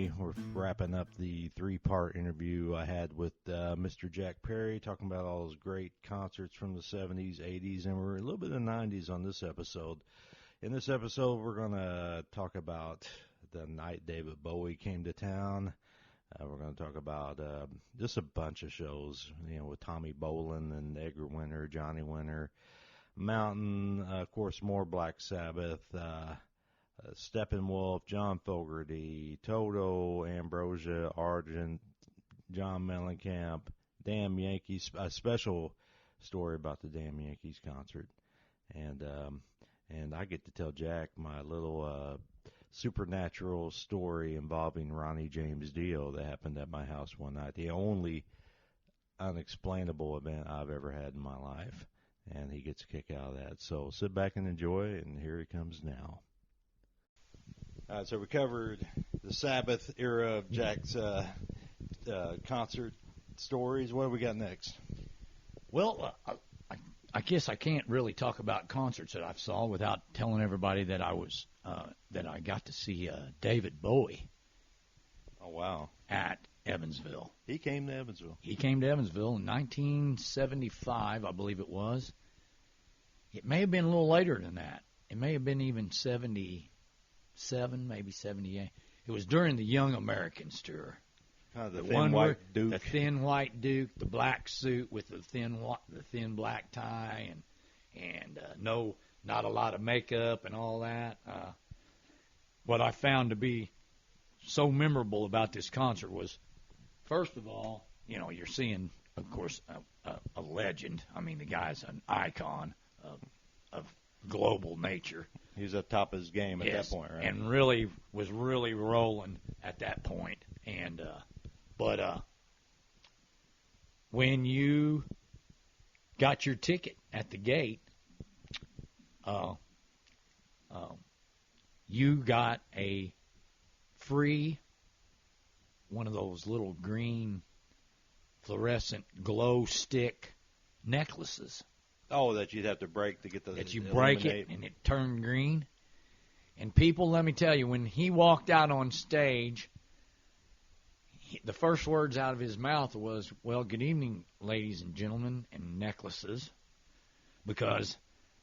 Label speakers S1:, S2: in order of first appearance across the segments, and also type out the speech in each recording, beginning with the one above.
S1: Tommy. We're wrapping up the three-part interview I had with Mr. Jack Perry, talking about all those great concerts from the 70s, 80s, and we're a little bit of the 90s on this episode. In this episode, we're going to talk about the night David Bowie came to town. We're going to talk about just a bunch of shows, with Tommy Bolin and Edgar Winter, Johnny Winter, Mountain, of course, more Black Sabbath, Steppenwolf, John Fogerty, Toto, Ambrosia, Argent, John Mellencamp, Damn Yankees, a special story about the Damn Yankees concert. And I get to tell Jack my little supernatural story involving Ronnie James Dio that happened at my house one night. The only unexplainable event I've ever had in my life. And he gets a kick out of that. So sit back and enjoy, and here he comes now. All right, so we covered the Sabbath era of Jack's concert stories. What do we got next?
S2: Well, I guess I can't really talk about concerts that I saw without telling everybody that I got to see David Bowie.
S1: Oh, wow.
S2: At Evansville.
S1: He came to Evansville.
S2: He came to Evansville in 1975, I believe it was. It may have been a little later than that. It may have been even 77, maybe 78. It was during the Young Americans tour.
S1: Kind of the thin white Duke.
S2: The thin white Duke, the black suit with the thin black tie, and not a lot of makeup and all that. What I found to be so memorable about this concert was, first of all, you're seeing, of course, a legend. I mean, the guy's an icon of global nature.
S1: He was at the top of his game at that point, right?
S2: And really was really rolling at that point. And but when you got your ticket at the gate, you got a free one of those little green fluorescent glow stick necklaces.
S1: Oh, that you'd have to break to get the.
S2: That you break it and it turned green. And people, let me tell you, when he walked out on stage, the first words out of his mouth was, "Well, good evening, ladies and gentlemen, and necklaces," because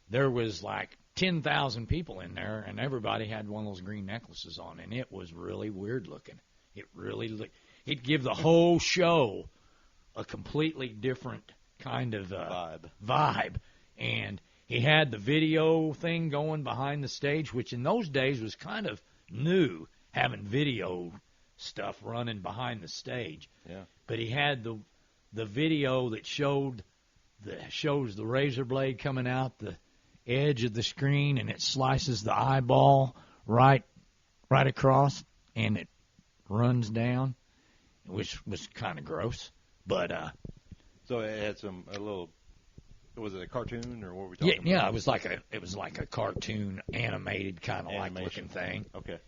S2: there was like 10,000 people in there, and everybody had one of those green necklaces on, and it was really weird looking. It'd give the whole show a completely different kind of vibe. And he had the video thing going behind the stage, which in those days was kind of new, having video stuff running behind the stage.
S1: Yeah.
S2: But he had the video that shows the razor blade coming out the edge of the screen, and it slices the eyeball right across, and it runs down, which was kind of gross. But
S1: so it had was it a cartoon or what were we talking about?
S2: Yeah, it was like a cartoon animated kind of like looking thing.
S1: Okay.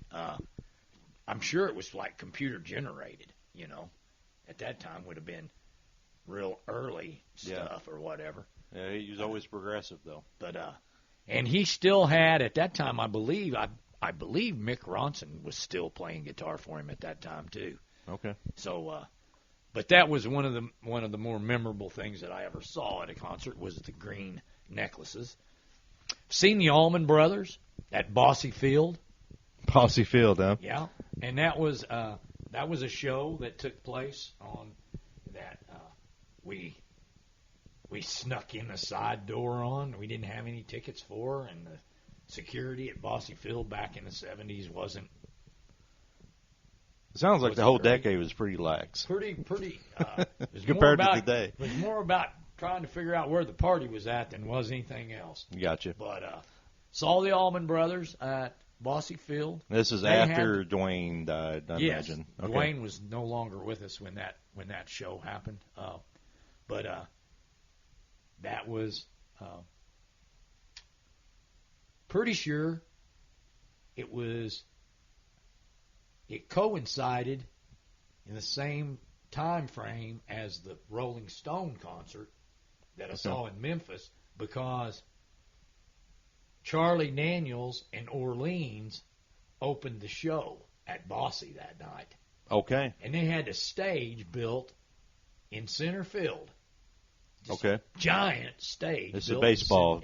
S2: I'm sure it was like computer generated, At that time would have been real early stuff or whatever.
S1: Yeah, he was always progressive though.
S2: But and he still had at that time, I believe Mick Ronson was still playing guitar for him at that time too.
S1: Okay.
S2: So but that was one of the more memorable things that I ever saw at a concert was the green necklaces. Seen the Allman Brothers at Bosse Field.
S1: Bosse Field, huh?
S2: Yeah, and that was a show that took place on that we snuck in the side door on. We didn't have any tickets for, and the security at Bosse Field back in the 70s wasn't.
S1: It sounds like the whole decade was pretty lax.
S2: Pretty.
S1: Compared to today.
S2: It was more about trying to figure out where the party was at than was anything else.
S1: Gotcha.
S2: But saw the Allman Brothers at Bosse Field.
S1: This is after Dwayne died, I imagine.
S2: Okay. Dwayne was no longer with us when that show happened. But that was pretty sure it coincided in the same time frame as the Rolling Stone concert that I saw in Memphis, because Charlie Daniels and Orleans opened the show at Bosse that night.
S1: Okay.
S2: And they had a stage built in center field. Just
S1: Okay.
S2: Giant stage.
S1: This is a baseball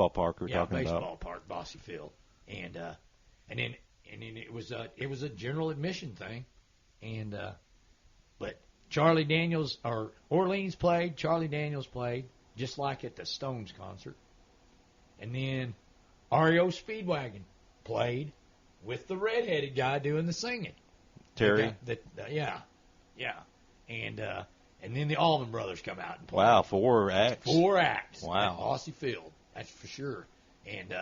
S1: park we're talking
S2: baseball
S1: about.
S2: park, Bosse Field, and then it was a general admission thing, and but Charlie Daniels or Orleans played, Charlie Daniels played just like at the Stones concert, and then REO Speedwagon played with the redheaded guy doing the singing.
S1: Terry.
S2: And then the Allman Brothers come out and play.
S1: Wow, 4 acts.
S2: 4 acts.
S1: Wow.
S2: At Bosse Field, that's for sure. And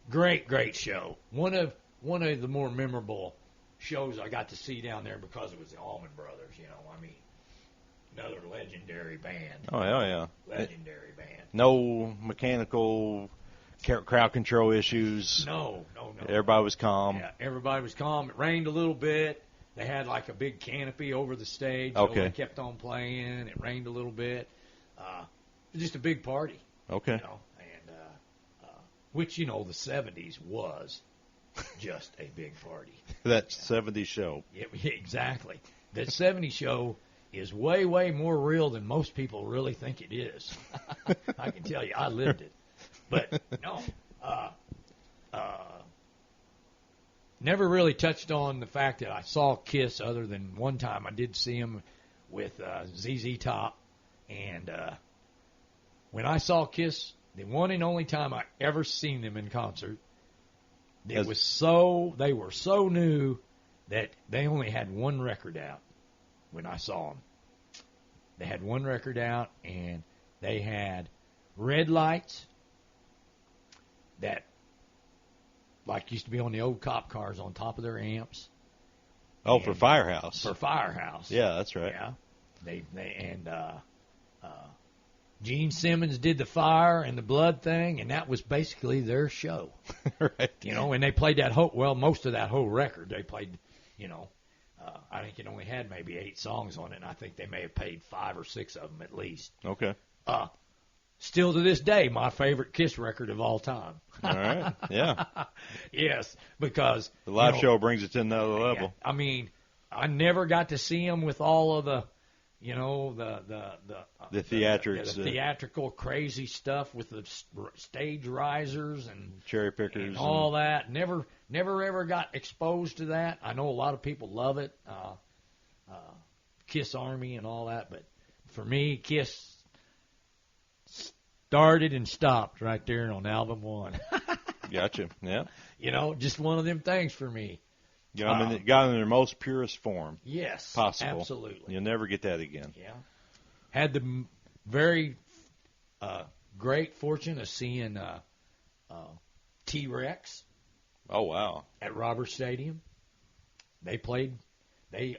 S2: great show. One of the more memorable shows I got to see down there because it was the Allman Brothers. I mean, another legendary band.
S1: Oh hell yeah.
S2: Legendary band.
S1: No mechanical crowd control issues.
S2: No.
S1: Everybody was calm.
S2: Yeah, everybody was calm. It rained a little bit. They had like a big canopy over the stage.
S1: Okay.
S2: So they kept on playing. It rained a little bit. It was just a big party.
S1: Okay.
S2: And which the 70s was just a big party.
S1: That 70s show.
S2: Yeah, exactly. That 70s show is way more real than most people really think it is. I can tell you, I lived it. But no. Never really touched on the fact that I saw Kiss other than one time I did see him with ZZ Top. And when I saw Kiss, the one and only time I ever seen them in concert, they were so new that they only had one record out when I saw them. They had one record out, and they had red lights that like used to be on the old cop cars on top of their amps.
S1: Oh, for Firehouse.
S2: For Firehouse.
S1: Yeah, that's right.
S2: Yeah. Gene Simmons did the fire and the blood thing, and that was basically their show.
S1: Right.
S2: And they played most of that whole record. They played, I think it only had maybe 8 songs on it, and I think they may have played 5 or 6 of them at least.
S1: Okay.
S2: Still to this day, my favorite Kiss record of all time.
S1: All right. Yeah.
S2: Yes, because
S1: the live show brings it to another level.
S2: I mean, I never got to see them with all of the, the
S1: theatrics,
S2: the theatrical crazy stuff with the stage risers and
S1: cherry pickers
S2: and all that. Never ever got exposed to that. I know a lot of people love it, Kiss Army and all that, but for me, Kiss started and stopped right there on album 1.
S1: Gotcha. Yeah.
S2: Just one of them things for me.
S1: It got in their most purest form.
S2: Yes.
S1: Possible.
S2: Absolutely.
S1: You'll never get that again.
S2: Yeah. Had the very great fortune of seeing T-Rex.
S1: Oh, wow.
S2: At Robert Stadium. They played. They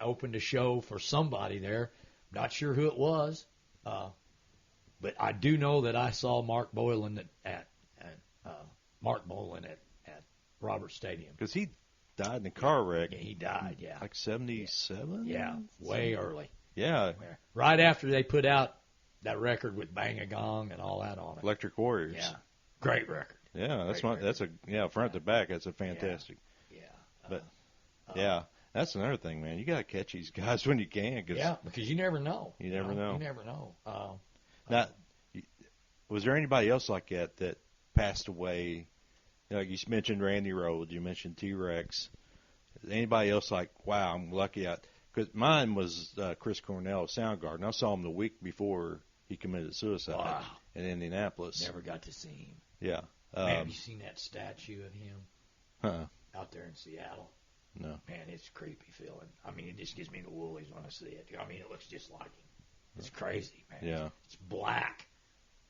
S2: opened a show for somebody there. Not sure who it was. But I do know that I saw Mark Bolin at Robert Stadium.
S1: Because he died in a car wreck.
S2: Yeah, he died, yeah.
S1: Like 77?
S2: Yeah, way early.
S1: Yeah.
S2: Right after they put out that record with Bang a Gong and all that on it.
S1: Electric Warriors.
S2: Yeah. Great record.
S1: Yeah, front to back, that's a fantastic.
S2: Yeah.
S1: But that's another thing, man. You got to catch these guys when you can.
S2: Because you never know.
S1: You never know.
S2: You never know.
S1: Now, was there anybody else like that passed away? Like you mentioned Randy Rhoads, you mentioned T-Rex. Anybody else like, wow, I'm lucky? Because mine was Chris Cornell of Soundgarden. I saw him the week before he committed suicide in Indianapolis.
S2: Never got to see him.
S1: Yeah.
S2: Man, have you seen that statue of him out there in Seattle?
S1: No.
S2: Man, it's creepy feeling. I mean, it just gives me the woolies when I see it. I mean, it looks just like him. It's crazy, man.
S1: Yeah.
S2: It's black.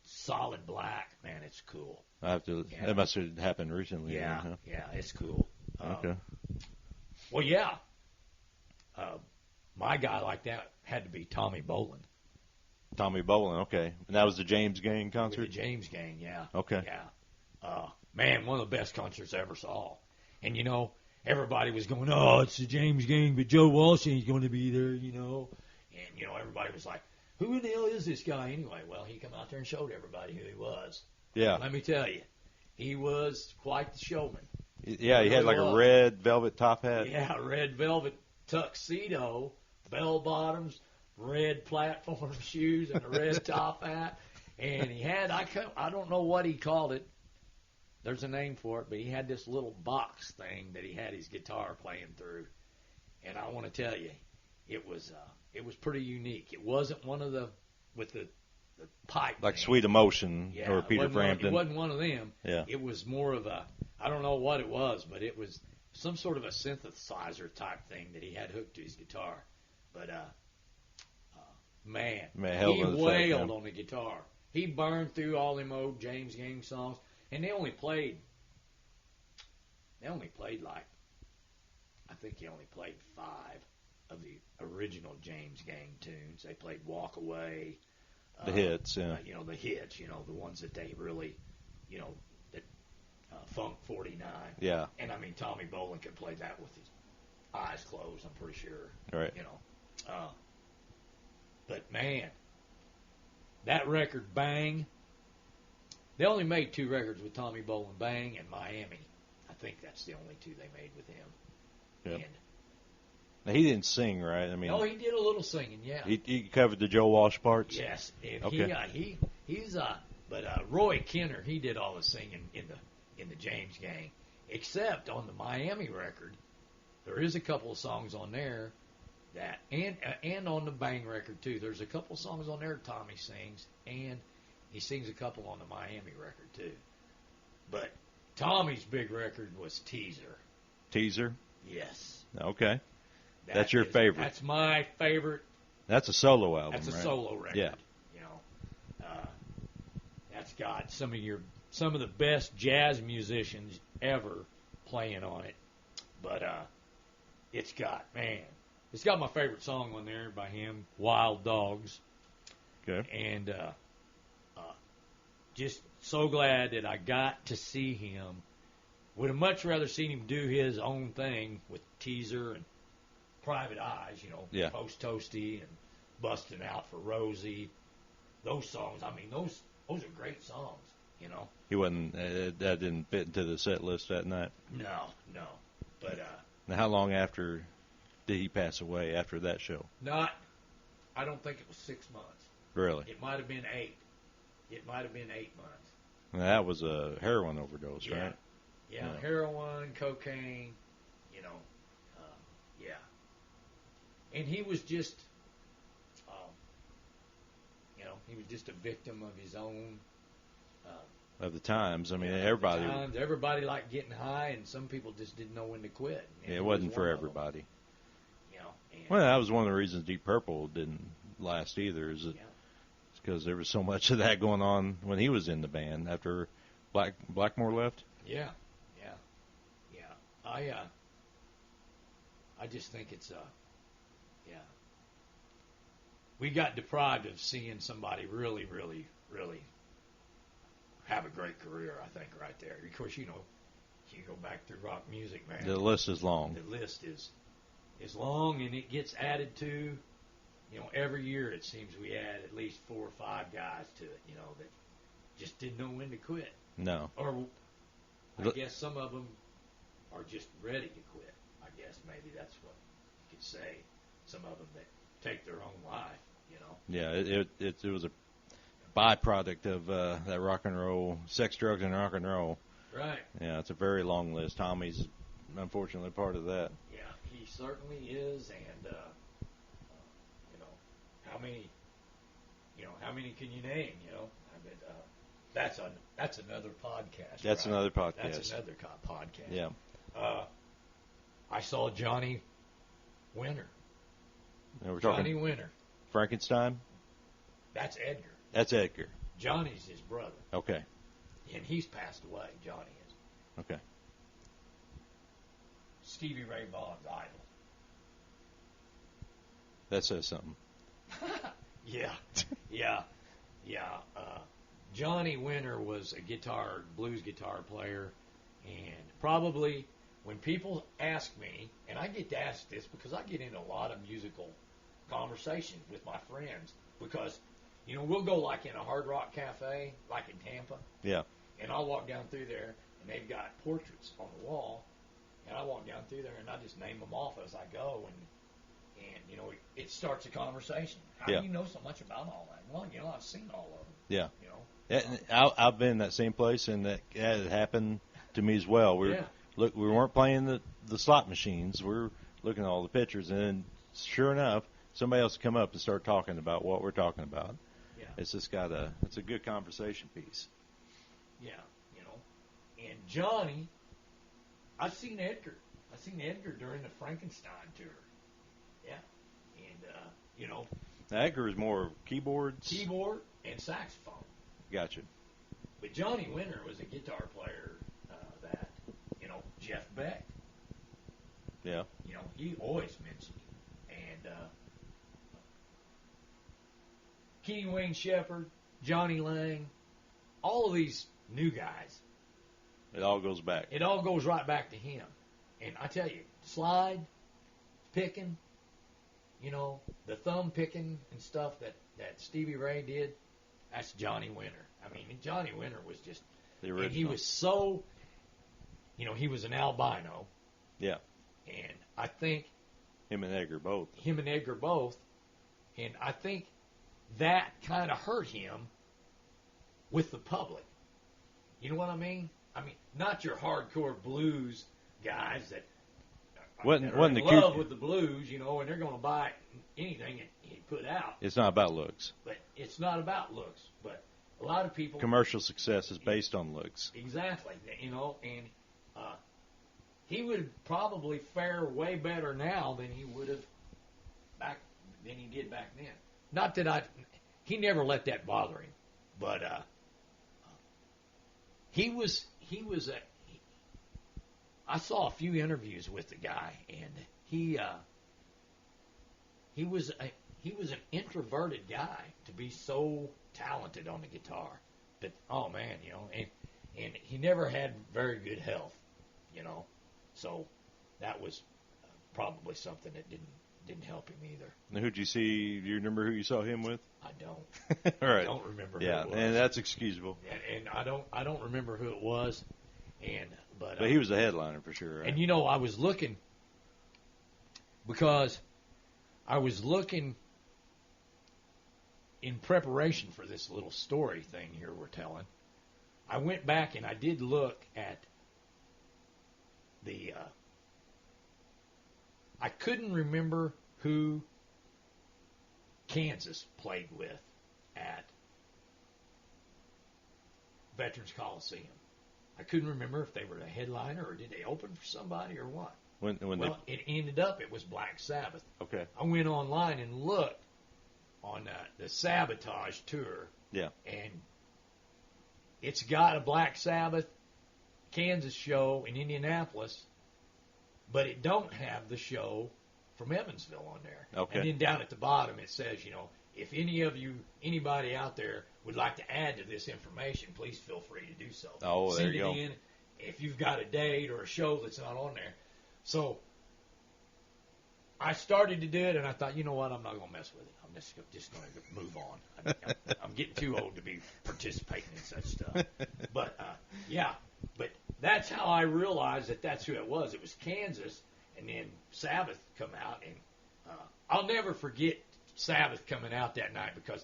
S2: Solid black. Man, it's cool.
S1: I have to. Yeah. That must have happened recently.
S2: Yeah.
S1: Then, huh?
S2: Yeah, it's cool.
S1: Okay.
S2: Well, yeah. My guy like that had to be Tommy Bolin.
S1: Tommy Bolin, okay. And that was the James Gang concert?
S2: With the James Gang, yeah.
S1: Okay.
S2: Yeah. Man, one of the best concerts I ever saw. And, everybody was going, oh, it's the James Gang, but Joe Walsh ain't going to be there, And, everybody was like, who in the hell is this guy anyway? Well, he come out there and showed everybody who he was.
S1: Yeah.
S2: Let me tell you, he was quite the showman.
S1: Yeah, he had like a red velvet top hat.
S2: Yeah, red velvet tuxedo, bell bottoms, red platform shoes, and a red top hat. And he had, I don't know what he called it. There's a name for it, but he had this little box thing that he had his guitar playing through. And I want to tell you, it was pretty unique. It wasn't one of the with the pipe
S1: like
S2: thing.
S1: Sweet Emotion or Peter Frampton.
S2: It wasn't one of them.
S1: Yeah.
S2: It was more of a, I don't know what it was, but it was some sort of a synthesizer type thing that he had hooked to his guitar. But man, he wailed on the guitar. He burned through all them old James Gang songs, and they only played like, I think he only played 5 of the original James Gang tunes. They played Walk Away.
S1: The hits, yeah.
S2: The hits, the ones that they really, that Funk 49.
S1: Yeah.
S2: And, I mean, Tommy Bolin could play that with his eyes closed, I'm pretty sure.
S1: Right.
S2: But, man, that record, Bang, they only made 2 records with Tommy Bolin, Bang and Miami. I think that's the only 2 they made with him.
S1: Yep. Now, he didn't sing, right? I mean,
S2: he did a little singing, yeah.
S1: He covered the Joe Walsh parts?
S2: Yes. And
S1: okay.
S2: But Roy Kenner, he did all the singing in the James Gang, except on the Miami record. There is a couple of songs on there that, and on the Bang record too. There's a couple of songs on there Tommy sings, and he sings a couple on the Miami record too. But Tommy's big record was Teaser.
S1: Teaser?
S2: Yes.
S1: Okay. That's your favorite.
S2: That's my favorite.
S1: That's a solo album,
S2: That's a
S1: right?
S2: solo record.
S1: Yeah.
S2: That's got some of the best jazz musicians ever playing on it. But it's got my favorite song on there by him, Wild Dogs.
S1: Okay.
S2: And just so glad that I got to see him. Would have much rather seen him do his own thing with Teaser and Private Eyes,
S1: yeah.
S2: Post Toasty and Busting Out for Rosie. Those songs, I mean, those are great songs,
S1: He wasn't, that didn't fit into the set list that night?
S2: No. But,
S1: now, how long after did he pass away after that show?
S2: I don't think it was 6 months.
S1: Really?
S2: It might have been 8. It might have been 8 months.
S1: Now, that was a heroin overdose,
S2: yeah.
S1: right?
S2: Yeah, heroin, cocaine, yeah. And he was just, he was just a victim of his own.
S1: Of the times. I mean, everybody
S2: liked getting high, and some people just didn't know when to quit.
S1: Yeah, it wasn't for everybody.
S2: And
S1: well, that was one of the reasons Deep Purple didn't last either, is because there was so much of that going on when he was in the band after Blackmore left.
S2: Yeah. I just think it's we got deprived of seeing somebody really, really, really have a great career, I think, right there. Of course, you go back through rock music, man.
S1: The list is long.
S2: The list is long, and it gets added to, every year it seems we add at least 4 or 5 guys to it, that just didn't know when to quit.
S1: No.
S2: Or I guess some of them are just ready to quit. I guess maybe that's what you could say. Some of them that take their own life,
S1: Yeah, it was a byproduct of that rock and roll, sex, drugs, and rock and roll.
S2: Right.
S1: Yeah, it's a very long list. Tommy's unfortunately part of that.
S2: Yeah, he certainly is, and how many can you name? I mean, that's another podcast.
S1: That's
S2: right?
S1: another podcast.
S2: That's another podcast.
S1: Yeah.
S2: I saw Johnny Winter.
S1: Now we're talking
S2: Johnny Winter.
S1: Frankenstein.
S2: That's Edgar.
S1: That's Edgar.
S2: Johnny's his brother.
S1: Okay.
S2: And he's passed away. Johnny is.
S1: Okay.
S2: Stevie Ray Vaughan's idol.
S1: That says something.
S2: Yeah. Johnny Winter was a blues guitar player, and probably when people ask me, and I get asked this because I get into a lot of musical conversations with my friends, because we'll go like in a Hard Rock Cafe, like in Tampa.
S1: Yeah.
S2: And I'll walk down through there. and they've got portraits on the wall, and I walk down through there and I just name them off as I go, and you know, it starts a conversation. How do you know so much about all that? Well, you know, I've seen all of them.
S1: Yeah.
S2: You know.
S1: I've been in that same place, and that had happened to me as well. We weren't playing the slot machines. We're looking at all the pictures, and then sure enough, somebody else come up and start talking about what we're talking about.
S2: Yeah.
S1: It's just it's a good conversation piece.
S2: Yeah, you know. And Johnny, I've seen Edgar during the Frankenstein tour. Yeah. And, you know.
S1: Edgar is more keyboard
S2: and saxophone.
S1: Gotcha.
S2: But Johnny Winter was a guitar player that, you know, Jeff Beck.
S1: Yeah.
S2: You know, he always mentioned him. And Kenny Wayne Shepherd, Johnny Lang, all of these new guys.
S1: It all goes back.
S2: It all goes right back to him. And I tell you, slide, picking, you know, the thumb picking and stuff that Stevie Ray did, that's Johnny Winter. I mean, Johnny Winter was just, and he was so, you know, he was an albino.
S1: Yeah.
S2: And I think
S1: him and Edgar both.
S2: And I think that kind of hurt him with the public. You know what I mean? I mean, not your hardcore blues guys that are in love with the blues, you know, and they're going to buy anything he put out.
S1: It's not about looks.
S2: But it's not about looks. But a lot of people...
S1: Commercial success is based on looks.
S2: Exactly. You know, and he would probably fare way better now than he would have than he did back then. Not that he never let that bother him, but I saw a few interviews with the guy, and he was an introverted guy to be so talented on the guitar. But oh man, you know, and he never had very good health, you know. So that was probably something that didn't help him either.
S1: Now, who'd you see? Do you remember who you saw him with?
S2: I don't.
S1: All right.
S2: I don't remember who it was.
S1: And that's excusable.
S2: And I don't remember who it was. But
S1: he was the headliner for sure. Right?
S2: And you know, I was looking in preparation for this little story thing here we're telling. I went back and I did look at I couldn't remember who Kansas played with at Veterans Coliseum. I couldn't remember if they were a headliner or did they open for somebody or what. It ended up it was Black Sabbath.
S1: Okay.
S2: I went online and looked on the Sabotage tour.
S1: Yeah.
S2: And it's got a Black Sabbath Kansas show in Indianapolis, but it don't have the show from Evansville on there.
S1: Okay.
S2: And then down at the bottom it says, you know, if anybody out there would like to add to this information, please feel free to do so.
S1: Oh, there you go.
S2: Send it in if you've got a date or a show that's not on there. So I started to do it, and I thought, you know what, I'm not going to mess with it. I'm just going to move on. I'm getting too old to be participating in such stuff. But, but that's how I realized that that's who it was. It was Kansas, and then Sabbath come out, and I'll never forget Sabbath coming out that night because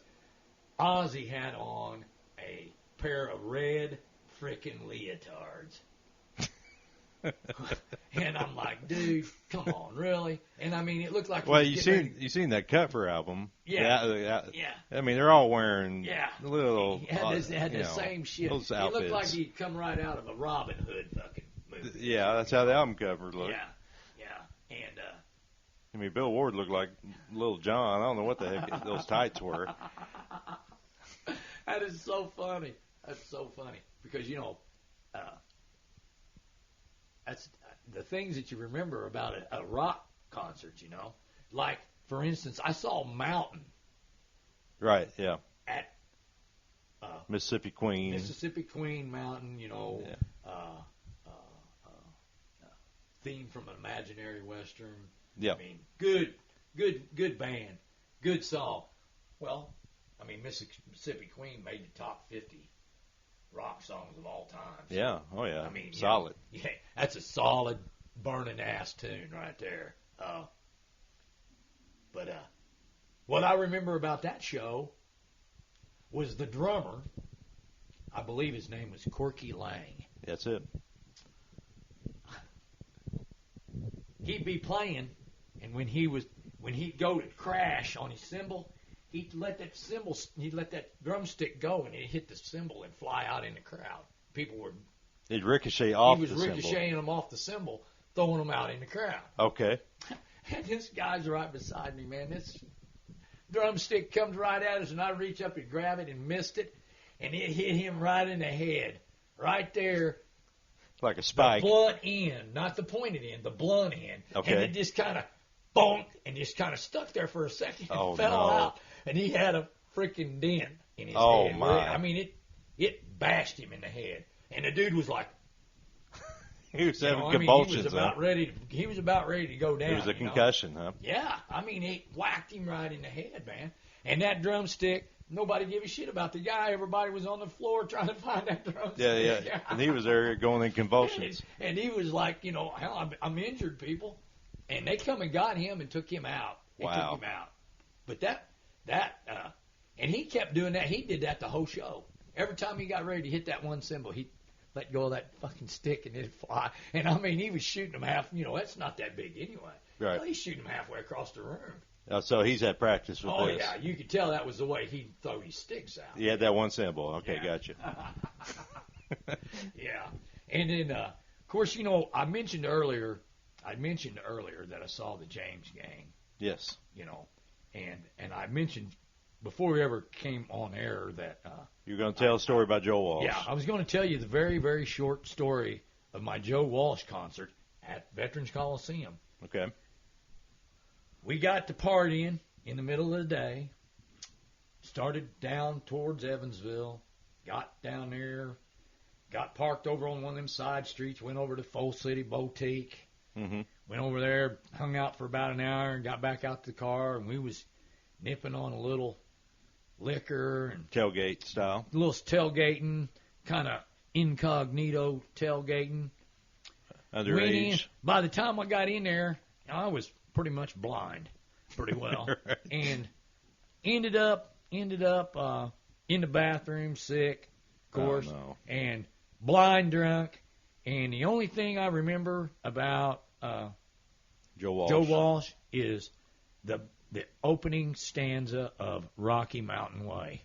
S2: Ozzy had on a pair of red frickin' leotards. And I'm like, dude, come on, really? And I mean, it looked like.
S1: Well, you seen that cover album?
S2: Yeah.
S1: I mean, they're all wearing little.
S2: He had the same shit.
S1: Those
S2: He
S1: outfits.
S2: looked like he'd come right out of a Robin Hood fucking movie.
S1: Yeah, that's how the album cover looked.
S2: Yeah, and.
S1: I mean, Bill Ward looked like Little John. I don't know what the heck those tights were.
S2: That is so funny. That's so funny because you know. That's the things that you remember about a rock concert, you know. Like, for instance, I saw Mountain.
S1: Right, yeah.
S2: At
S1: Mississippi Queen
S2: Mountain, you know.
S1: Yeah.
S2: Theme from an Imaginary Western.
S1: Yeah.
S2: I mean, good band. Good song. Well, I mean, Mississippi Queen made the top 50 rock songs of all time. So,
S1: Yeah. Oh, yeah.
S2: I mean,
S1: solid.
S2: Yeah, that's a solid burning ass tune right there. But what I remember about that show was the drummer. I believe his name was Corky Lang.
S1: That's it.
S2: He'd be playing, and when he'd go to crash on his cymbal, he'd let that drumstick go, and it hit the cymbal and fly out in the crowd. People were.
S1: It'd ricochet off the
S2: cymbal. He was ricocheting them off the cymbal, throwing them out in the crowd.
S1: Okay.
S2: And this guy's right beside me, man. This drumstick comes right at us, and I reach up and grab it and missed it, and it hit him right in the head, right there.
S1: Like a spike.
S2: The blunt end, not the pointed end, the blunt end.
S1: Okay.
S2: And it just kind of bonked and just kind of stuck there for a second and fell
S1: no.
S2: out. And he had a freaking dent in his head.
S1: Oh, my.
S2: I mean, it bashed him in the head. And the dude was like,
S1: he was having convulsions.
S2: He was about ready to go down.
S1: It was a concussion, huh?
S2: Yeah. I mean, it whacked him right in the head, man. And that drumstick, nobody gave a shit about the guy. Everybody was on the floor trying to find that drumstick.
S1: Yeah. And he was there going in convulsions.
S2: And he was like, hell, I'm injured, people. And they come and got him and took him out.
S1: Wow.
S2: But and he kept doing that. He did that the whole show. Every time he got ready to hit that one cymbal, he let go of that fucking stick and it'd fly. And I mean, he was shooting them that's not that big anyway.
S1: Right.
S2: Well, he's shooting them halfway across the room.
S1: So he's had practice with this.
S2: Oh, yeah. You could tell that was the way he'd throw his sticks out.
S1: He had that one cymbal. Okay, gotcha.
S2: Yeah. And then, of course, I mentioned earlier that I saw the James Gang.
S1: Yes.
S2: And I mentioned before we ever came on air that
S1: you're going to tell a story about Joe Walsh.
S2: Yeah, I was going to tell you the very, very short story of my Joe Walsh concert at Veterans Coliseum.
S1: Okay.
S2: We got to partying in the middle of the day, started down towards Evansville, got down there, got parked over on one of them side streets, went over to Full City Boutique, went over there, hung out for about an hour, and got back out to the car, and we was nipping on a little liquor and
S1: tailgate style,
S2: a little tailgating, kind of incognito tailgating.
S1: Underage.
S2: By the time I got in there, I was pretty much blind, pretty well,
S1: Right.
S2: And ended up in the bathroom, sick, of course, and blind drunk. And the only thing I remember about
S1: Joe
S2: Walsh is the opening stanza of Rocky Mountain Way.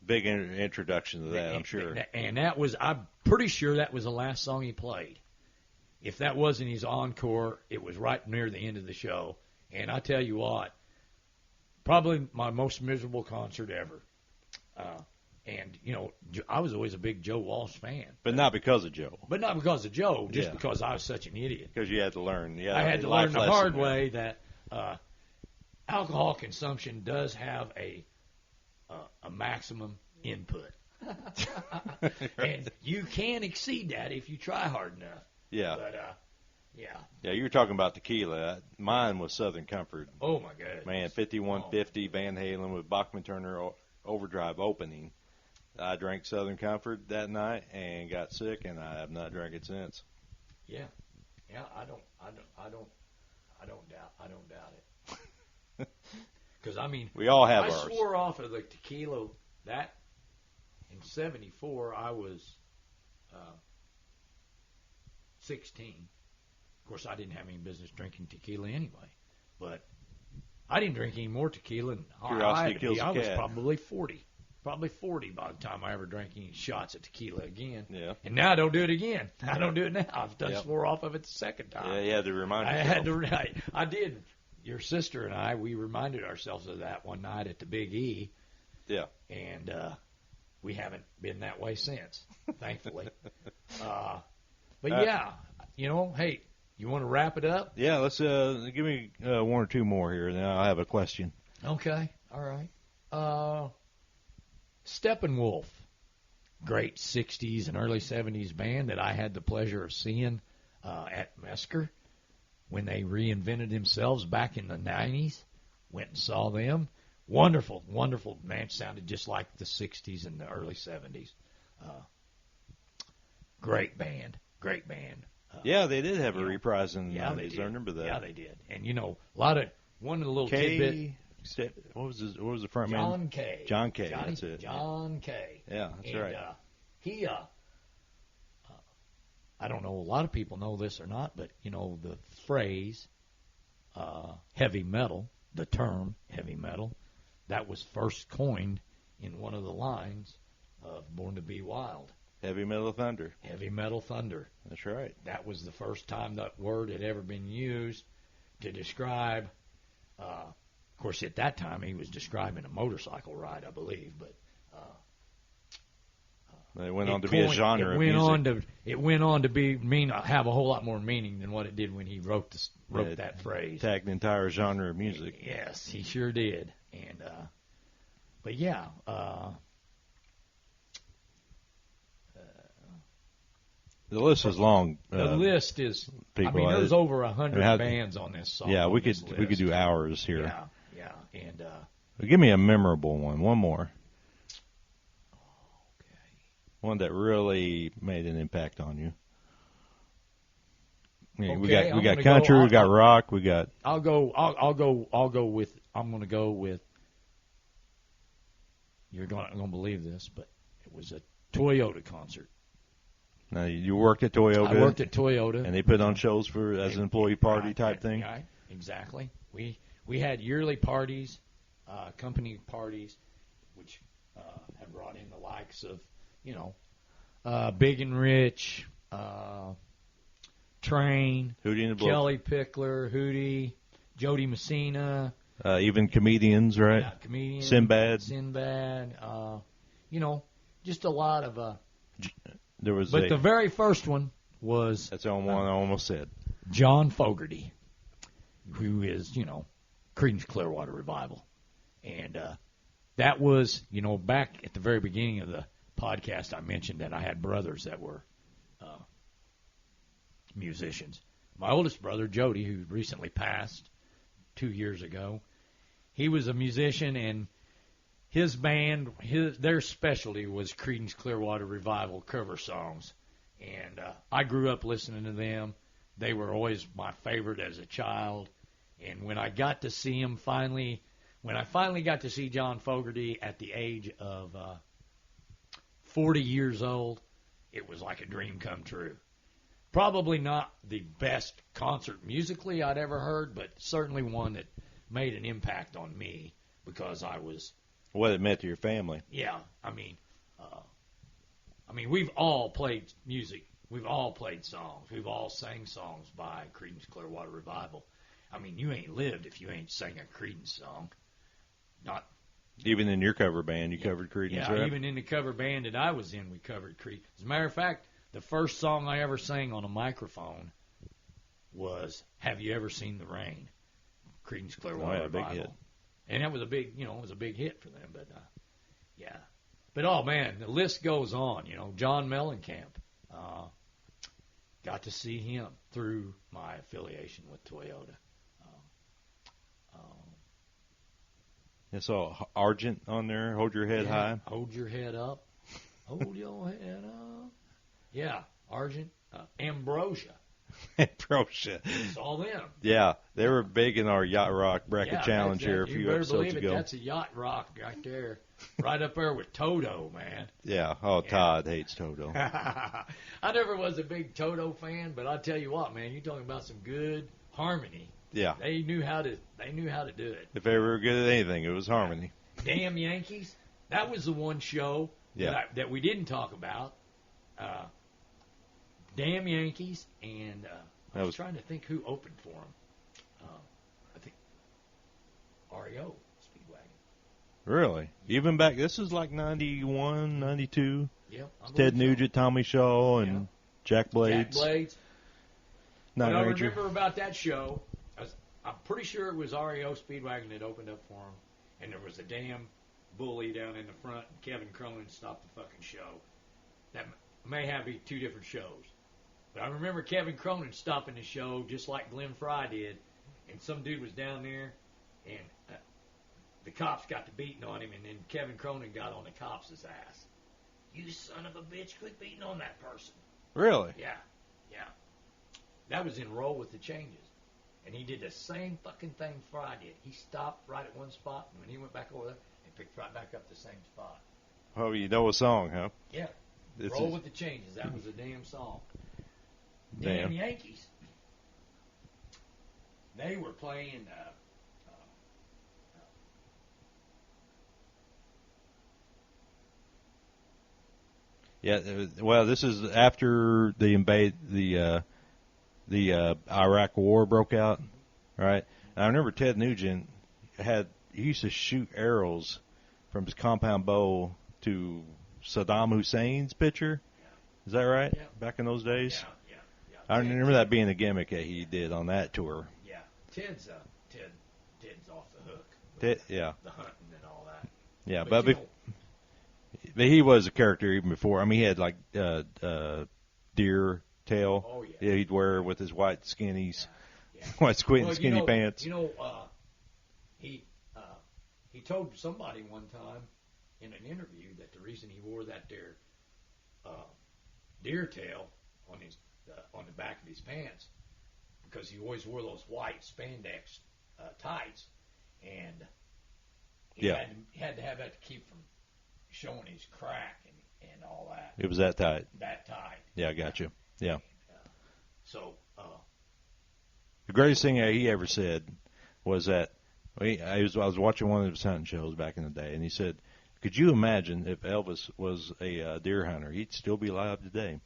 S1: Big introduction to that, I'm sure.
S2: And I'm pretty sure that was the last song he played. If that wasn't his encore, it was right near the end of the show. And I tell you what, probably my most miserable concert ever. And I was always a big Joe Walsh fan.
S1: But not because of Joe.
S2: But not because of Joe, just because I was such an idiot.
S1: Because you had to learn. Yeah,
S2: I had to learn the hard way that alcohol consumption does have a maximum input. And you can exceed that if you try hard enough.
S1: Yeah.
S2: But,
S1: Yeah, you were talking about tequila. Mine was Southern Comfort.
S2: Oh, my goodness.
S1: Man, 5150 Van Halen with Bachman Turner Overdrive opening. I drank Southern Comfort that night and got sick, and I have not drank it since.
S2: Yeah. Yeah, I don't doubt it. Because, I mean,
S1: we all have
S2: I
S1: ours.
S2: swore off of the tequila that in 74 I was 16. Of course, I didn't have any business drinking tequila anyway. But I didn't drink any more tequila.
S1: Curiosity kills a cat.
S2: I was probably 40. Probably 40 by the time I ever drank any shots of tequila again.
S1: Yeah.
S2: And now I don't do it again. I don't do it now. I've done swore off of it the second time.
S1: Yeah, you had to remind yourself.
S2: I had to. I did. Your sister and I, we reminded ourselves of that one night at the Big E.
S1: Yeah.
S2: And we haven't been that way since, thankfully. But yeah, hey, you want to wrap it up?
S1: Yeah, let's give me one or two more here, and then I'll have a question.
S2: Okay, all right. Steppenwolf, great 60s and early 70s band that I had the pleasure of seeing at Mesker when they reinvented themselves back in the 90s. Went and saw them. Wonderful, wonderful band. Sounded just like the 60s and the early 70s. Great band.
S1: Yeah, they did have a reprise in the
S2: Yeah,
S1: 90s.
S2: they did.
S1: I remember that.
S2: Yeah, they did. And, one of the little tidbit.
S1: What was the front man?
S2: John Kay.
S1: John Kay, that's it.
S2: John Kay.
S1: Yeah, that's right.
S2: He, I don't know, a lot of people know this or not, but, the phrase heavy metal, the term heavy metal, that was first coined in one of the lines of Born to Be Wild.
S1: Heavy Metal Thunder.
S2: Heavy Metal Thunder.
S1: That's right.
S2: That was the first time that word had ever been used to describe, of course, at that time he was describing a motorcycle ride, I believe, but
S1: it went on to be a genre of music.
S2: It went on to have a whole lot more meaning than what it did when he wrote that phrase.
S1: Tagged the entire genre of music.
S2: Yes, he sure did. And but yeah,
S1: the list is long.
S2: The list is.
S1: People,
S2: there's over 100 bands on this song.
S1: Yeah, we could do hours here.
S2: Yeah, and
S1: give me a memorable one. One more.
S2: Okay.
S1: One that really made an impact on you. Yeah,
S2: okay,
S1: we got country, we got rock, we got.
S2: I'm gonna go with. You're gonna believe this, but it was a Toyota concert.
S1: Now, you worked at Toyota.
S2: I worked at Toyota,
S1: and they put on shows as an employee party type thing.
S2: Right, exactly. We had yearly parties, company parties, which had brought in the likes of, Big and Rich, Train,
S1: Hootie and the
S2: Kelly Pickler, Hootie, Jody Messina.
S1: Even comedians, right?
S2: Yeah, comedians.
S1: Sinbad.
S2: Just a lot of.
S1: But
S2: the very first one was.
S1: That's the one I almost said.
S2: John Fogerty, who is, Creedence Clearwater Revival. And that was, back at the very beginning of the podcast, I mentioned that I had brothers that were musicians. My oldest brother, Jody, who recently passed 2 years ago, he was a musician, and his band, their specialty was Creedence Clearwater Revival cover songs. And I grew up listening to them. They were always my favorite as a child. And when I got to see him when I finally got to see John Fogerty at the age of 40 years old, it was like a dream come true. Probably not the best concert musically I'd ever heard, but certainly one that made an impact on me because I was...
S1: What it meant to your family.
S2: Yeah, we've all played music. We've all played songs. We've all sang songs by Creedence Clearwater Revival. You ain't lived if you ain't sang a Creedence song. Not
S1: even in your cover band, you covered Creedence, right?
S2: Yeah, even in the cover band that I was in, we covered Creedence. As a matter of fact, the first song I ever sang on a microphone was "Have You Ever Seen the Rain?" Creedence Clearwater Revival.
S1: Big hit.
S2: And that was a big hit for them. But yeah. But oh man, the list goes on. John Mellencamp. Got to see him through my affiliation with Toyota.
S1: I saw Argent on there. Hold your head high.
S2: Hold your head up. Hold your head up. Yeah, Argent. Ambrosia.
S1: Ambrosia.
S2: Saw them.
S1: Yeah, they were big in our Yacht Rock Bracket Challenge here a few episodes ago.
S2: That's a Yacht Rock right there. Right up there with Toto, man.
S1: Yeah. Oh, Todd hates Toto.
S2: I never was a big Toto fan, but I tell you what, man, you're talking about some good harmony.
S1: Yeah.
S2: They knew how to do it.
S1: If they were good at anything, it was harmony.
S2: Damn Yankees. That was the one show that we didn't talk about. Damn Yankees, and I was trying to think who opened for them. I think REO Speedwagon.
S1: Really? Even back, this is like 91, 92.
S2: Yep.
S1: Ted Nugent, Tommy Shaw, and Jack Blades.
S2: What I remember about that show, I'm pretty sure it was REO Speedwagon that opened up for him, and there was a damn bully down in the front, and Kevin Cronin stopped the fucking show. That may have been two different shows. But I remember Kevin Cronin stopping the show just like Glenn Fry did, and some dude was down there, and the cops got to beating on him, and then Kevin Cronin got on the cops' ass. "You son of a bitch, quit beating on that person."
S1: Really?
S2: Yeah. That was in Roll with the Changes. And he did the same fucking thing Fry did. He stopped right at one spot, and when he went back over there, he picked right back up the same spot.
S1: Oh, you know a song, huh?
S2: Yeah. Roll with the Changes. That was a damn song.
S1: Damn.
S2: Damn Yankees. They were playing.
S1: Yeah. Well, this is after the Iraq War broke out, right? And I remember Ted Nugent he used to shoot arrows from his compound bow to Saddam Hussein's pitcher. Is that right?
S2: Yeah.
S1: Back in those days?
S2: Yeah.
S1: I remember that being a gimmick that he did on that tour.
S2: Yeah. Ted's off the hook.
S1: Yeah.
S2: The hunting and all that.
S1: Yeah,
S2: but
S1: but he was a character even before. I mean, he had like deer tail.
S2: Oh, yeah.
S1: He'd wear with his white skinnies,
S2: Yeah.
S1: white skinny pants.
S2: He told somebody one time in an interview that the reason he wore that deer tail on the back of his pants because he always wore those white spandex tights, and he had to have that to keep from showing his crack and all that.
S1: It was that tight.
S2: That tight.
S1: Yeah, I got you. Yeah.
S2: So
S1: the greatest thing he ever said was that I was watching one of his hunting shows back in the day, and he said, "Could you imagine if Elvis was a deer hunter? He'd still be alive today."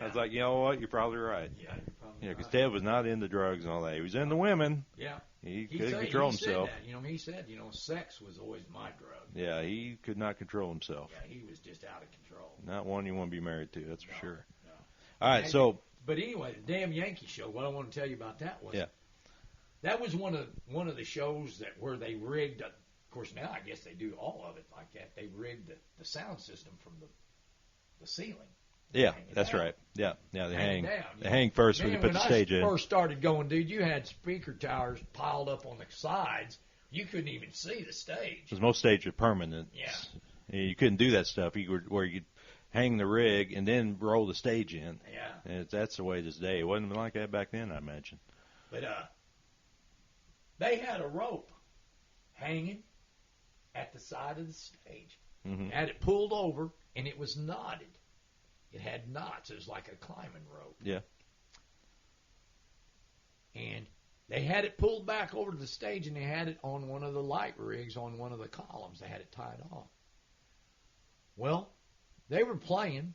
S1: I was like, you know what? You're probably right.
S2: Yeah, you're probably
S1: because
S2: right.
S1: Ted was not into drugs and all that. He was into women.
S2: Yeah.
S1: He couldn't control himself.
S2: Said that. He said, sex was always my drug.
S1: Yeah, he could not control himself.
S2: Yeah, he was just out of control.
S1: Not one you want to be married to, that's for sure.
S2: No.
S1: All right,
S2: But anyway, the damn Yankee show. What I want to tell you about that was that was one of the shows where they rigged. Of course, now I guess they do all of it like that. They rigged the sound system from the ceiling.
S1: Yeah, that's right. Yeah, they hang first when you put the stage in.
S2: When I first started going, dude, you had speaker towers piled up on the sides. You couldn't even see the stage.
S1: Because most stages are permanent.
S2: Yeah.
S1: You couldn't do that stuff. Where you hang the rig and then roll the stage in.
S2: Yeah.
S1: And that's the way it is today. It wasn't like that back then, I imagine.
S2: But they had a rope hanging at the side of the stage.
S1: Mm-hmm.
S2: Had it pulled over, and it was knotted. It had knots. It was like a climbing rope.
S1: Yeah.
S2: And they had it pulled back over to the stage, and they had it on one of the light rigs on one of the columns. They had it tied off. Well, they were playing,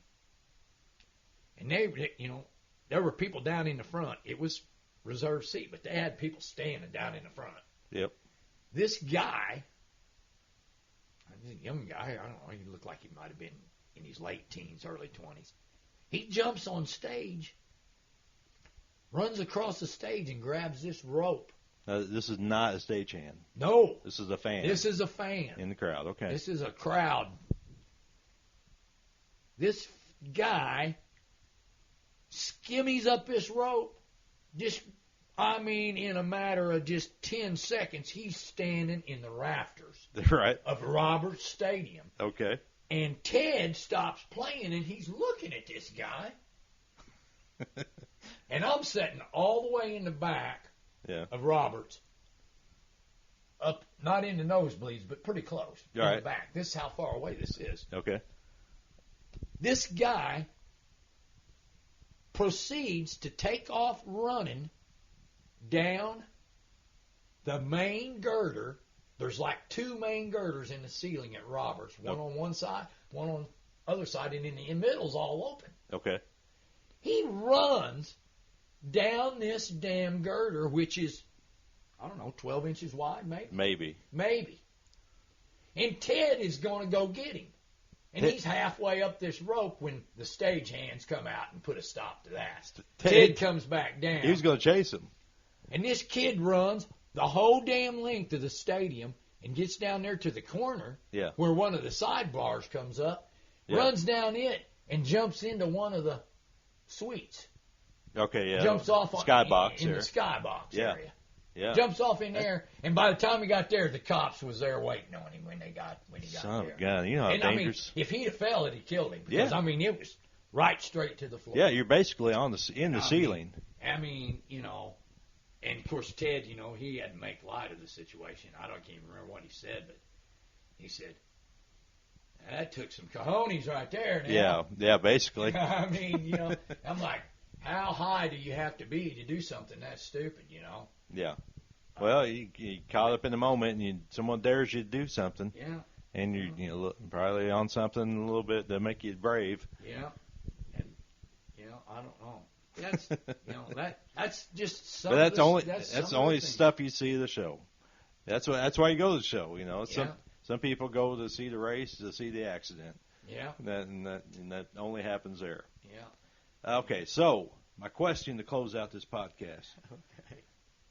S2: and there were people down in the front. It was reserved seat, but they had people standing down in the front.
S1: Yep.
S2: This guy, a young guy, I don't know, he looked like he might have been in his late teens, early 20s. He jumps on stage, runs across the stage, and grabs this rope.
S1: This is not a stagehand.
S2: No.
S1: This is a fan.
S2: This is a fan.
S1: In the crowd, okay.
S2: This is a crowd. This guy skimmies up this rope. In a matter of just 10 seconds, he's standing in the rafters
S1: right.
S2: of Roberts Stadium.
S1: Okay.
S2: And Ted stops playing, and he's looking at this guy. And I'm sitting all the way in the back of Roberts, up not in the nosebleeds, but pretty close in the back. This is how far away this is.
S1: Okay.
S2: This guy proceeds to take off running down the main girder. There's like two main girders in the ceiling at Roberts, one on one side, one on the other side, and in the middle's all open.
S1: Okay.
S2: He runs down this damn girder, which is, 12 inches wide, maybe? Maybe. And Ted is going to go get him. And he's halfway up this rope when the stagehands come out and put a stop to that. Ted comes back down.
S1: He was going to chase him.
S2: And this kid runs the whole damn length of the stadium and gets down there to the corner where one of the sidebars comes up, runs down it, and jumps into one of the suites.
S1: Okay, yeah.
S2: Jumps off
S1: skybox
S2: in the skybox area.
S1: Yeah.
S2: Jumps off in there, and by the time he got there, the cops was there waiting on him when he got
S1: Son
S2: there.
S1: of a gun. You know how
S2: And
S1: dangerous.
S2: I mean, if he'd have fell, it'd have killed him. Because,
S1: Yeah.
S2: I mean, it was right straight to the floor.
S1: Yeah, you're basically in the ceiling.
S2: I mean, you know, and of course Ted, you know, he had to make light of the situation. Can't even remember what he said, but he said, that took some cojones right there. Now.
S1: Yeah, basically.
S2: I mean, you know, I'm like, how high do you have to be to do something that stupid, you know?
S1: Yeah. Well, you caught up in the moment, and someone dares you to do something.
S2: Yeah.
S1: And you're probably on something a little bit to make you brave.
S2: Yeah. And, you know, I don't know. That's, you know, that's just some.
S1: But that's
S2: the
S1: only stuff you see of the show. That's why you go to the show. You know,
S2: Yeah.
S1: some people go to see the race, to see the accident.
S2: Yeah.
S1: And that only happens there.
S2: Yeah.
S1: Okay, so my question to close out this podcast.
S2: Okay.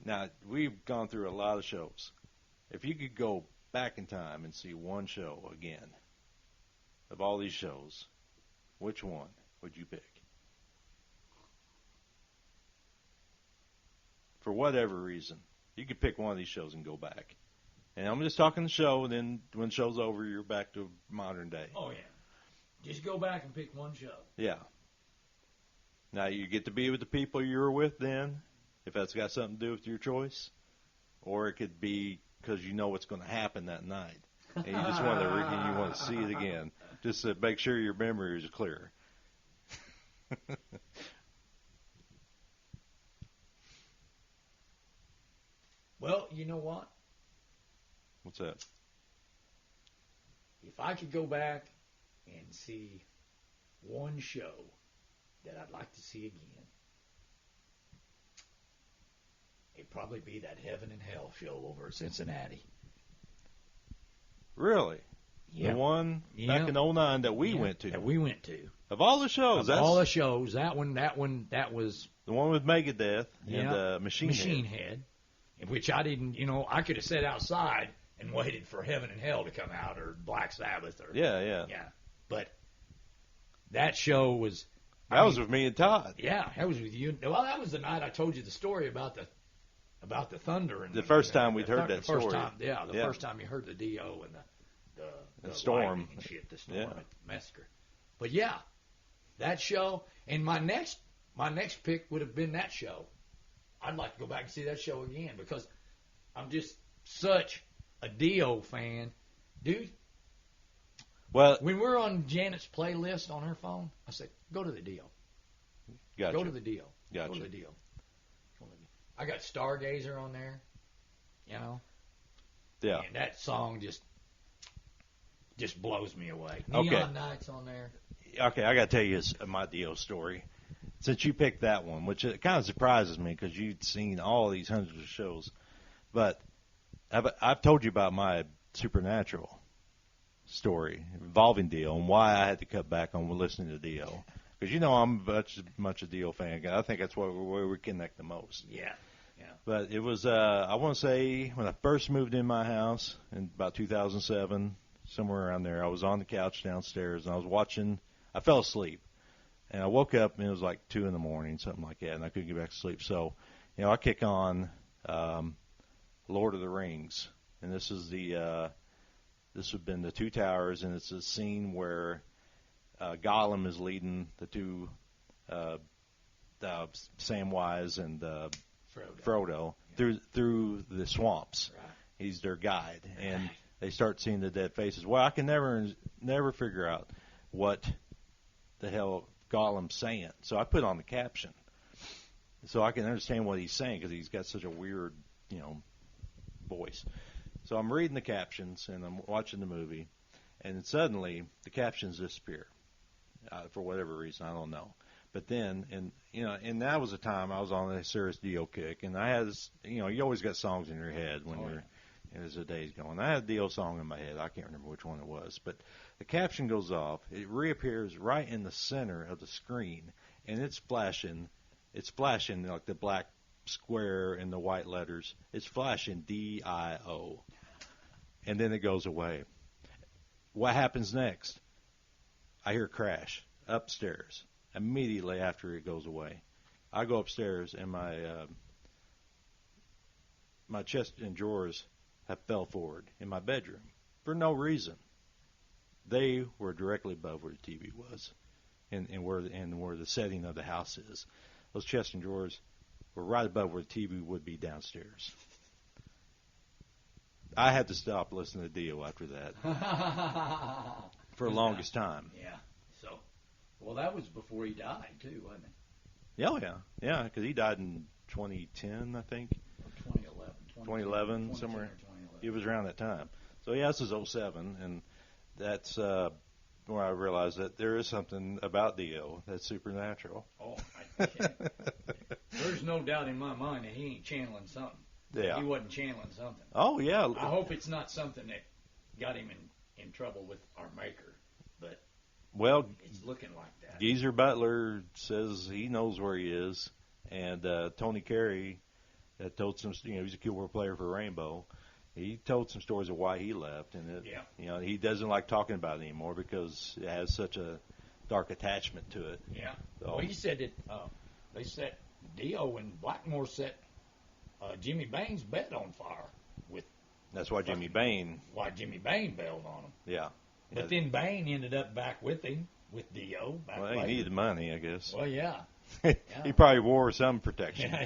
S1: Now, we've gone through a lot of shows. If you could go back in time and see one show again, of all these shows, which one would you pick? For whatever reason. You could pick one of these shows and go back. And I'm just talking the show, and then when the show's over, you're back to modern day.
S2: Oh, yeah. Just go back and pick one show.
S1: Yeah. Now, you get to be with the people you were with then, if that's got something to do with your choice. Or it could be because you know what's going to happen that night. And you just want to see it again. Just to make sure your memory is clear.
S2: Well, you know what?
S1: What's that?
S2: If I could go back and see one show that I'd like to see again, it'd probably be that Heaven and Hell show over at Cincinnati.
S1: Really?
S2: Yeah.
S1: The one back in '09 that we went to.
S2: That we went to.
S1: Of all the shows,
S2: Of all the shows, that was
S1: the one with Megadeth and Machine
S2: Head. Which I didn't, you know, I could have sat outside and waited for Heaven and Hell to come out, or Black Sabbath, or
S1: Yeah.
S2: But that show was.
S1: That was with me and Todd.
S2: Yeah, that was with you. Well, that was the night I told you the story about the thunder and
S1: the first time we'd heard that story.
S2: First time you heard the DO and the
S1: storm
S2: lightning and shit, the storm at the massacre. But yeah, that show, and my next pick would have been that show. I'd like to go back and see that show again because I'm just such a Dio fan, dude.
S1: Well,
S2: when we're on Janet's playlist on her phone, I said, "Go to the Dio.
S1: Gotcha.
S2: Go to the Dio.
S1: Gotcha.
S2: Go to the Dio." I got Stargazer on there, you know.
S1: Yeah.
S2: And that song just blows me away.
S1: Okay.
S2: Neon Nights on there.
S1: Okay, I got to tell you my Dio story. Since you picked that one, which it kind of surprises me because you'd seen all these hundreds of shows, but I've told you about my Supernatural story involving Dio and why I had to cut back on listening to Dio. Because you know I'm much a Dio fan. I think that's where we connect the most.
S2: Yeah.
S1: But it was I want to say when I first moved in my house in about 2007, somewhere around there. I was on the couch downstairs and I was watching. I fell asleep. And I woke up and it was like 2 a.m, something like that, and I couldn't get back to sleep. So, you know, I kick on Lord of the Rings, and this is this would have been the Two Towers, and it's a scene where Gollum is leading the two Samwise and Frodo through the swamps.
S2: Right.
S1: He's their guide, and they start seeing the dead faces. Well, I can never figure out what the hell Gollum's saying. So I put on the caption so I can understand what he's saying because he's got such a weird, you know, voice. So I'm reading the captions and I'm watching the movie, and suddenly the captions disappear for whatever reason. I don't know. But then, and that was a time I was on a serious Dio kick, and I had this, you know, you always got songs in your head when as the day's going. I had a Dio song in my head. I can't remember which one it was, but the caption goes off. It reappears right in the center of the screen, and it's flashing like the black square and the white letters. It's flashing DIO, and then it goes away. What happens next? I hear a crash upstairs immediately after it goes away. I go upstairs, and my chest and drawers have fell forward in my bedroom for no reason. They were directly above where the TV was, and where the setting of the house is. Those chests and drawers were right above where the TV would be downstairs. I had to stop listening to Dio after that for the longest time.
S2: Yeah. So, well, that was before he died too, wasn't it?
S1: Yeah, because he died in 2010, I think.
S2: Or 2011.
S1: 2011, somewhere.
S2: 2011.
S1: It was around that time. So yeah, this is '07, and that's where I realized that there is something about Dio that's supernatural.
S2: Oh, there's no doubt in my mind that he ain't channeling something.
S1: Yeah.
S2: He wasn't channeling something.
S1: Oh, yeah.
S2: I hope it's not something that got him in trouble with our maker, but
S1: well,
S2: it's looking like that.
S1: Geezer Butler says he knows where he is, and Tony Carey told some, he's a keyboard player for Rainbow. He told some stories of why he left, and he doesn't like talking about it anymore because it has such a dark attachment to it.
S2: Yeah.
S1: So,
S2: well, he said that they set Dio and Blackmore set Jimmy Bain's bed on fire with.
S1: That's why Jimmy Bain.
S2: Why Jimmy Bain bailed on him.
S1: Yeah.
S2: But then Bain ended up back with him with Dio.
S1: Well, he needed money, I guess.
S2: Well, yeah.
S1: He probably wore some protection.
S2: Yeah,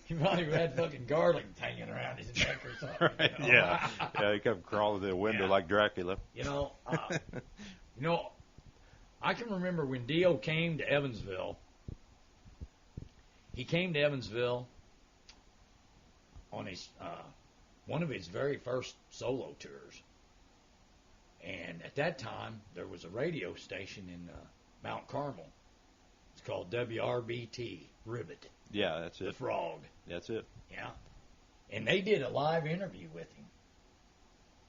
S2: he probably had fucking garlic hanging around his neck or something.
S1: Right,
S2: you know?
S1: Yeah, he kept crawling through the window like Dracula.
S2: I can remember when Dio came to Evansville. He came to Evansville on his one of his very first solo tours, and at that time there was a radio station in Mount Carmel. It's called WRBT, Ribbit.
S1: Yeah, that's it.
S2: The Frog.
S1: That's it.
S2: Yeah. And they did a live interview with him.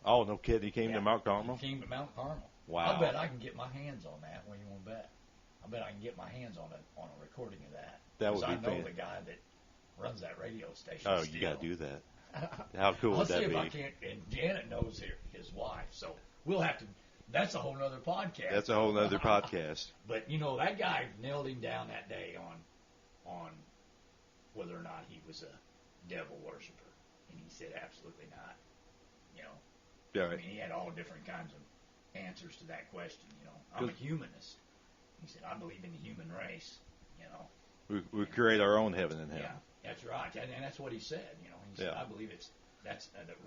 S1: Oh, no kidding. He came to Mount Carmel?
S2: He came to Mount Carmel.
S1: Wow.
S2: I bet I can get my hands on that. What do you want to bet? I bet I can get my hands on a recording of that.
S1: That would be
S2: I know
S1: fantastic.
S2: the guy that runs that radio station.
S1: Oh,
S2: still.
S1: you got to do that. How cool would that be?
S2: I'll see if I can. And Janet knows his wife, so we'll have to. That's a whole other podcast.
S1: That's a whole other podcast.
S2: But that guy nailed him down that day on whether or not he was a devil worshiper, and he said absolutely not.
S1: Yeah,
S2: I mean, he had all different kinds of answers to that question. I'm a humanist. He said I believe in the human race.
S1: We create our own heaven and hell.
S2: Yeah, that's right, and that's what he said. He said I believe that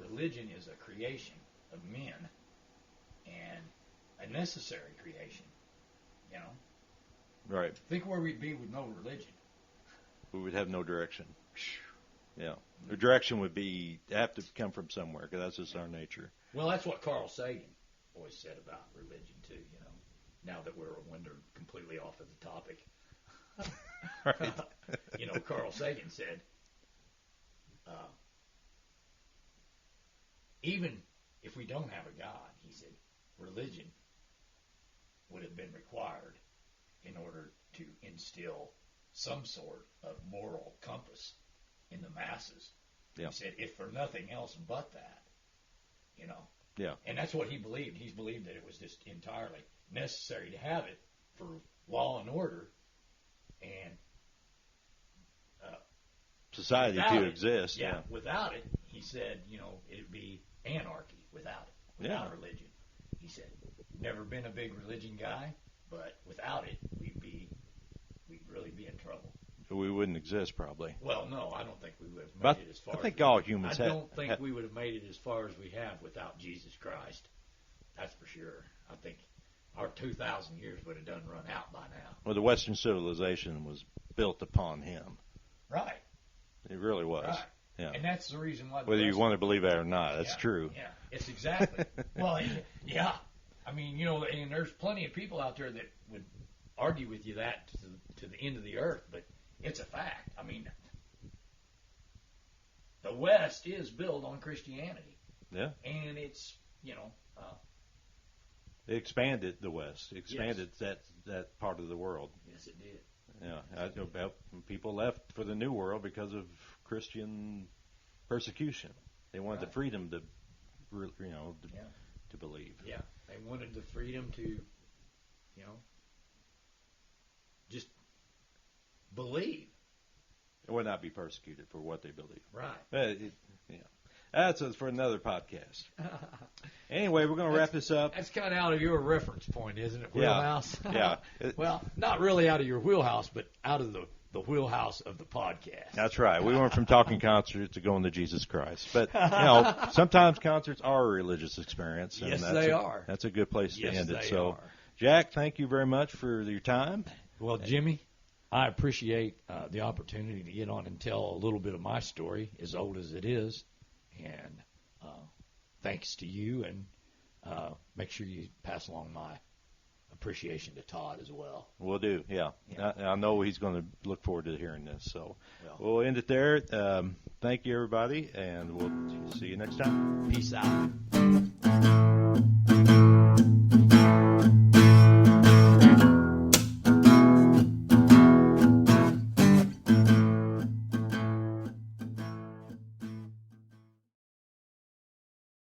S2: religion is a creation of men and a necessary creation.
S1: Right.
S2: Think where we'd be with no religion.
S1: We would have no direction. Yeah. The direction would have to come from somewhere because that's just our nature.
S2: Well, that's what Carl Sagan always said about religion too. Now that we're wandered completely off of the topic.
S1: Right.
S2: Carl Sagan said, even if we don't have a God, he said, religion would have been required in order to instill some sort of moral compass in the masses.
S1: Yeah.
S2: He said, if for nothing else but that,
S1: Yeah.
S2: And that's what he believed. He believed that it was just entirely necessary to have it for law and order and
S1: society to exist.
S2: Yeah. Without it, he said, it'd be anarchy without it, without religion. He said, never been a big religion guy, but without it, we'd really be in trouble.
S1: We wouldn't exist, probably.
S2: Well, no, I don't think we would have made it as far.
S1: I think all humans
S2: I don't think we would have made it as far as we have without Jesus Christ. That's for sure. I think our 2,000 years would have done run out by now.
S1: Well, the Western civilization was built upon him.
S2: Right.
S1: It really was.
S2: Right.
S1: Yeah.
S2: And that's the reason why.
S1: Whether you want to believe that or not, that's true.
S2: Yeah, it's exactly. Well, yeah. I mean, and there's plenty of people out there that would argue with you that to the end of the earth, but it's a fact. I mean, the West is built on Christianity.
S1: Yeah.
S2: And it's,
S1: it expanded the West. It expanded that part of the world.
S2: Yes, it did.
S1: Yeah. People left for the New World because of Christian persecution. They wanted the freedom to believe.
S2: Yeah. They wanted the freedom to, just believe.
S1: will not be persecuted for what they believe.
S2: Right.
S1: That's for another podcast. Anyway, we're going to wrap this up.
S2: That's kind of out of your reference point, isn't it,
S1: Yeah.
S2: wheelhouse?
S1: Yeah.
S2: Well, not really out of your wheelhouse, but out of the wheelhouse of the podcast.
S1: That's right. We went from talking concerts to going to Jesus Christ. But, sometimes concerts are a religious experience. And
S2: Yes, they are.
S1: That's a good place to end it.
S2: They
S1: So,
S2: are.
S1: Jack, thank you very much for your time.
S2: Well, Jimmy, I appreciate the opportunity to get on and tell a little bit of my story, as old as it is. And thanks to you, and make sure you pass along my appreciation to Todd as well.
S1: We'll do, yeah. I know he's going to look forward to hearing this. So
S2: Well,
S1: we'll end it there. Thank you, everybody, and we'll see you next time.
S2: peace out.